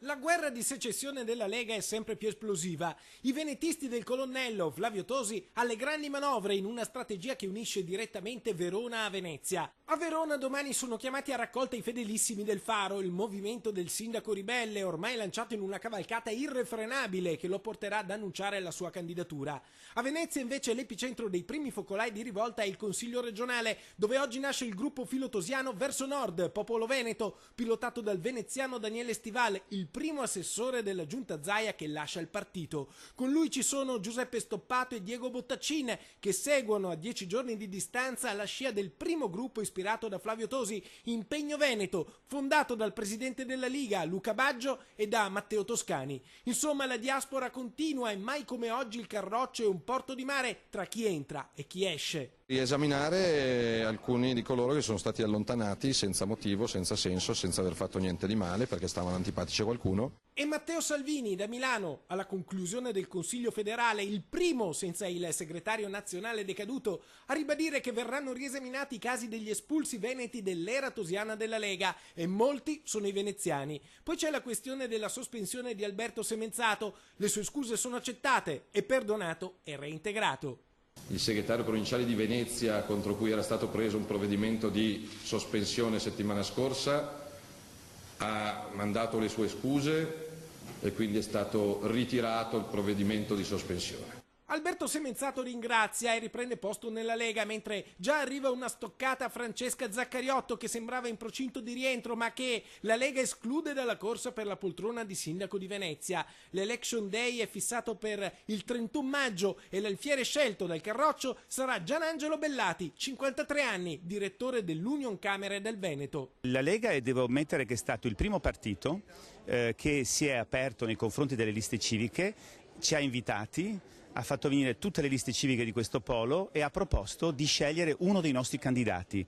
La guerra di secessione della Lega è sempre più esplosiva. I venetisti del colonnello Flavio Tosi alle grandi manovre in una strategia che unisce direttamente Verona a Venezia. A Verona domani sono chiamati a raccolta i fedelissimi del Faro, il movimento del sindaco ribelle ormai lanciato in una cavalcata irrefrenabile che lo porterà ad annunciare la sua candidatura. A Venezia invece l'epicentro dei primi focolai di rivolta è il Consiglio regionale, dove oggi nasce il gruppo filotosiano Verso Nord, Popolo Veneto, pilotato dal veneziano Daniele Stival, il primo assessore della giunta Zaia che lascia il partito. Con lui ci sono Giuseppe Stoppato e Diego Bottaccin, che seguono a 10 giorni di distanza la scia del primo gruppo ispirato da Flavio Tosi, Impegno Veneto, fondato dal presidente della Liga Luca Baggio e da Matteo Toscani. Insomma, la diaspora continua e mai come oggi il Carroccio è un porto di mare tra chi entra e chi esce. Riesaminare alcuni di coloro che sono stati allontanati senza motivo, senza senso, senza aver fatto niente di male perché stavano antipatici a qualcuno. E Matteo Salvini da Milano, alla conclusione del Consiglio federale, il primo senza il segretario nazionale decaduto, a ribadire che verranno riesaminati i casi degli espulsi veneti dell'era tosiana della Lega e molti sono i veneziani. Poi c'è la questione della sospensione di Alberto Semenzato, le sue scuse sono accettate e perdonato e reintegrato. Il segretario provinciale di Venezia, contro cui era stato preso un provvedimento di sospensione settimana scorsa, ha mandato le sue scuse e quindi è stato ritirato il provvedimento di sospensione. Alberto Semenzato ringrazia e riprende posto nella Lega, mentre già arriva una stoccata a Francesca Zaccariotto che sembrava in procinto di rientro ma che la Lega esclude dalla corsa per la poltrona di sindaco di Venezia. L'election day è fissato per il 31 maggio e l'alfiere scelto dal Carroccio sarà Gianangelo Bellati, 53 anni, direttore dell'Union Camere del Veneto. La Lega, e devo ammettere che è stato il primo partito che si è aperto nei confronti delle liste civiche, ci ha invitati, ha fatto venire tutte le liste civiche di questo polo e ha proposto di scegliere uno dei nostri candidati.